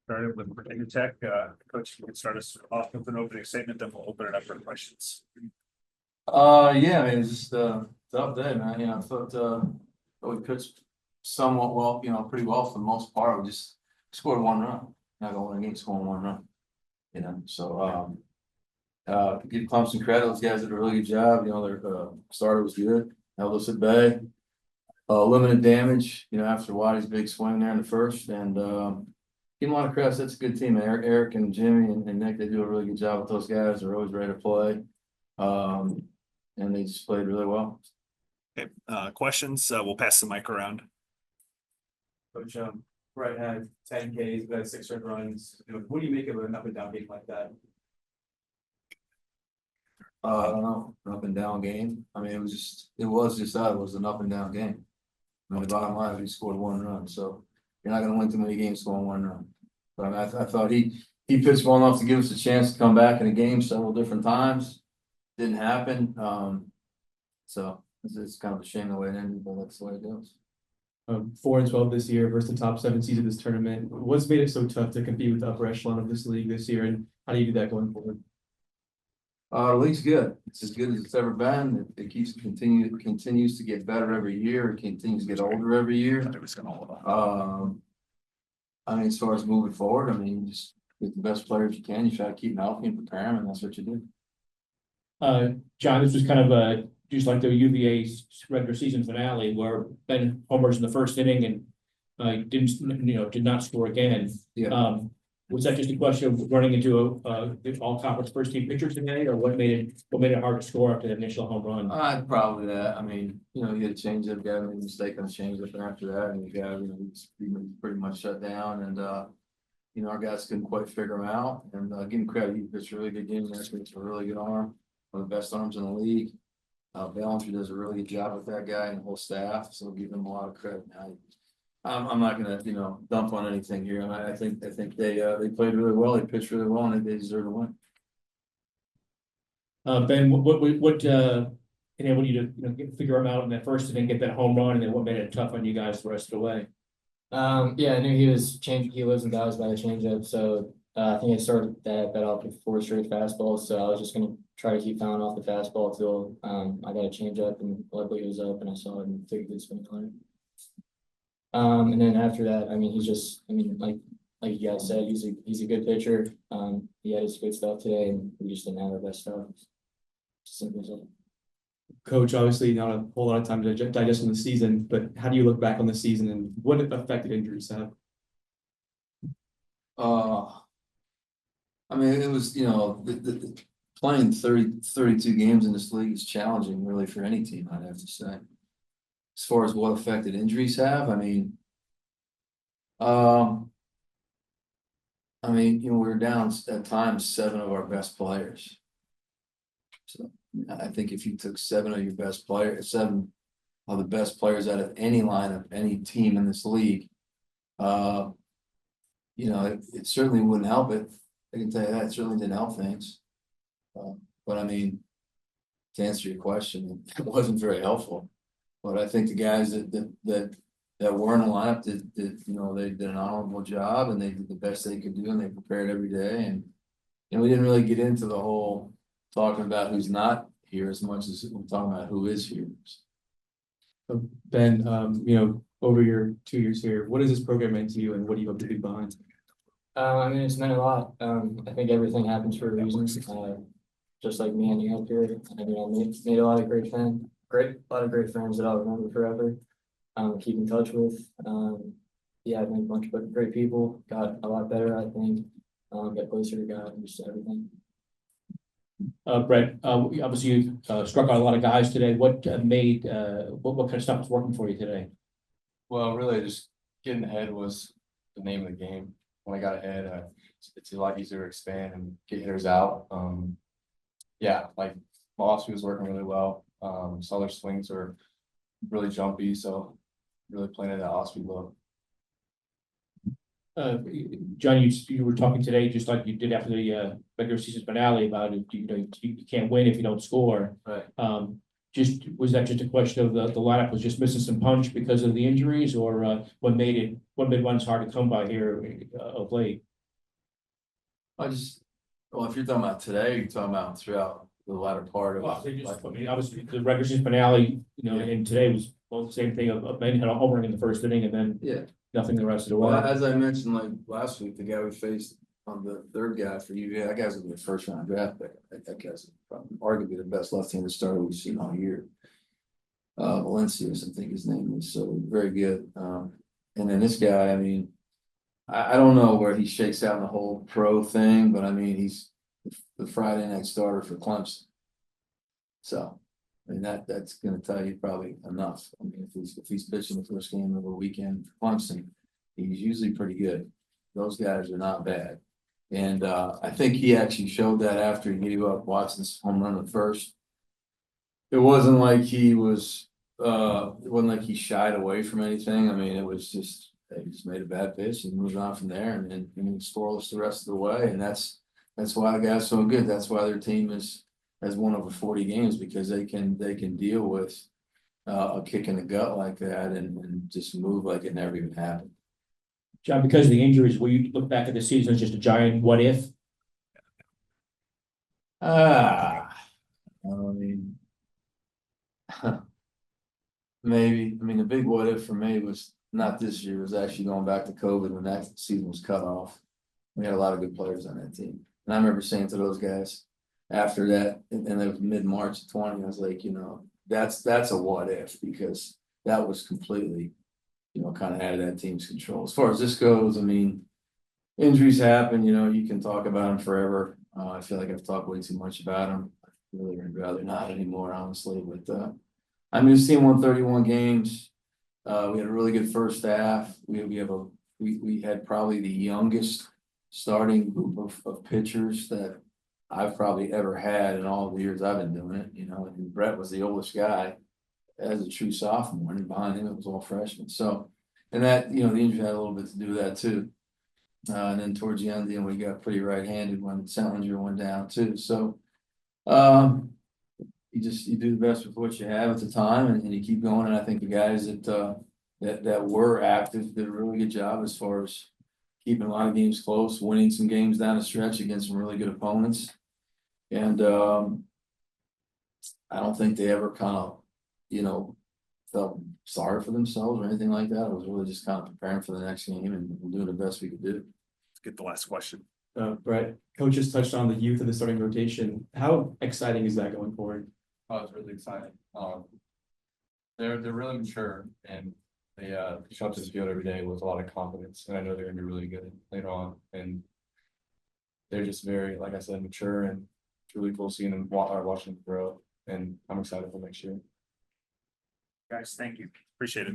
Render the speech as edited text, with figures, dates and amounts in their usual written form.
Started with Virginia Tech. Coach, you can start us off with an opening statement, then we'll open it up for questions. Yeah, I mean, it's just tough day, man. I thought we pitched somewhat well, pretty well for the most part. We just scored one run. Not gonna win a game scoring one run. So give Clemson credit. Those guys did a really good job. Their starter was good, held us at bay. Limited damage, after Waddy's big swing there in the first, and give them a lot of credit. That's a good team. Eric and Jimmy and Nick, they do a really good job with those guys. They're always ready to play. And they just played really well. Okay, questions? We'll pass the mic around. Coach, Brett had 10 Ks, but had 6 earned runs. What do you make of an up and down game like that? I don't know, an up and down game. I mean, it was just that. It was an up and down game. I mean, the bottom line is we scored one run, so you're not going to win too many games scoring one run. But I mean, I thought he pitched well enough to give us a chance to come back in a game several different times. Didn't happen. So it's kind of a shame the way it ended, but that's the way it goes. 4-12 this year versus the top 7 seeds of this tournament. What's made it so tough to compete with the upper echelon of this league this year, and how do you do that going forward? The league's good. It's as good as it's ever been. It continues to get better every year. It continues to get older every year. I mean, as far as moving forward, I mean, you just get the best players you can. You try to keep them healthy and prepare them, and that's what you do. John, this was kind of just like the UVA regular season finale where Ben homers in the first inning and did not score again. Yeah. Was that just a question of running into a all conference first team pitcher today, or what made it hard to score after the initial home run? Probably that. I mean, you had a change up, guy made a mistake on the change up, and after that, and the guy, he pretty much shut down, and our guys couldn't quite figure him out. And give him credit, he pitched a really good game. It's a really good arm, one of the best arms in the league. Ballinger does a really good job with that guy and the whole staff, so give them a lot of credit. I'm not gonna, dump on anything here. I think they played really well. They pitched really well, and they deserve to win. Ben, what enabled you to figure him out in that first inning, get that home run, and then what made it tough on you guys the rest of the way? Yeah, I knew he lives and dies by the changeup, so I think I started that off with 4 straight fastballs. So I was just gonna try to keep fouling off the fastball until I got a changeup, and luckily it was up, and I saw it and took a good swing on it. And then after that, I mean, like you guys said, he's a good pitcher. He had his good stuff today, and we just didn't have our best stuff. Simple as that. Coach, obviously not a whole lot of time to digest on the season, but how do you look back on the season and what affected injuries have? I mean, it was, playing 32 games in this league is challenging really for any team, I'd have to say. As far as what affected injuries have, I mean, we were down at times 7 of our best players. So I think if you took 7 of the best players out of any lineup, any team in this league, it certainly wouldn't help it. I can tell you that it certainly didn't help things. But I mean, to answer your question, it wasn't very helpful. But I think the guys that were in the lineup did they did an honorable job, and they did the best they could do, and they prepared every day. And we didn't really get into the whole talking about who's not here as much as we're talking about who is here. So Ben, over your 2 years here, what has this program meant to you, and what do you hope to be behind? I mean, it's meant a lot. I think everything happens for a reason. Just like me and you up here, I made a lot of great friends that I'll remember forever. Keep in touch with. Yeah, I met a bunch of great people. Got a lot better, I think. Got closer to God and just everything. Brett, obviously you struck out a lot of guys today. What kind of stuff was working for you today? Well, really, just getting ahead was the name of the game. When I got ahead, it's a lot easier to expand and get hitters out. Yeah, like my off-speed was working really well. Some other swings are really jumpy, so really playing at that off-speed low. John, you were talking today just like you did after the regular season finale about it. You can't win if you don't score. Right. Was that just a question of the lineup was just missing some punch because of the injuries, or what made runs hard to come by here of late? Well, if you're talking about today, you're talking about throughout the latter part of. Well, they just, I mean, obviously, the regular season finale, you know, and today was both the same thing of Ben had a home run in the first inning and then Yeah, nothing the rest of the well, way. as I mentioned like last week, the guy we faced on the third guy for UVA, that guy's gonna be a first round draft pick. That guy's probably arguably the best left-handed starter we've seen all year. Valencius, I think his name is, so very good. And then this guy, I mean, I don't know where he shakes out in the whole pro thing, but I mean, he's the Friday night starter for Clemson. So, I mean, that's gonna tell you probably enough. I mean, if he's pitching the first game of the weekend for Clemson, he's usually pretty good. Those guys are not bad. And I think he actually showed that after he gave up Watson's home run at first. It wasn't like he was, it wasn't like he shied away from anything. I mean, it was just, he just made a bad pitch and moved on from there and scoreless the rest of the way. And that's why the guy's so good. That's why their team has won over 40 games, because they can deal with a kick in the gut like that and just move like it never even happened. John, because of the injuries, will you look back at the season as just a giant what if? I mean, maybe. I mean, the big what if for me was not this year, it was actually going back to COVID when that season was cut off. We had a lot of good players on that team. And I remember saying to those guys after that, and it was mid-March of 20, I was like, you know, that's a what if, because that was completely, you know, kind of out of that team's control. As far as this goes, I mean, injuries happen, you know, you can talk about them forever. I feel like I've talked way too much about them. I really would rather not anymore, honestly, but I mean, this team won 31 games. We had a really good first half. We had probably the youngest starting group of pitchers that I've probably ever had in all the years I've been doing it, you know, and Brett was the oldest guy as a true sophomore, and behind him it was all freshmen. So, and that, you know, the injury had a little bit to do with that too. And then towards the end, we got pretty right-handed when Salinger went down too. So, you do the best with what you have at the time, and you keep going. And I think the guys that were active did a really good job as far as keeping a lot of games close, winning some games down the stretch against some really good opponents. And I don't think they ever kind of, you know, felt sorry for themselves or anything like that. It was really just kind of preparing for the next game and doing the best we could do. Let's get the last question. Brett, coach just touched on the youth of the starting rotation. How exciting is that going forward? Oh, it's really exciting. They're really mature and they show up to the field every day with a lot of confidence, and I know they're gonna be really good later on. And they're just very, like I said, mature, and it's really cool seeing them watching them grow. And I'm excited for next year. Guys, thank you. Appreciate it.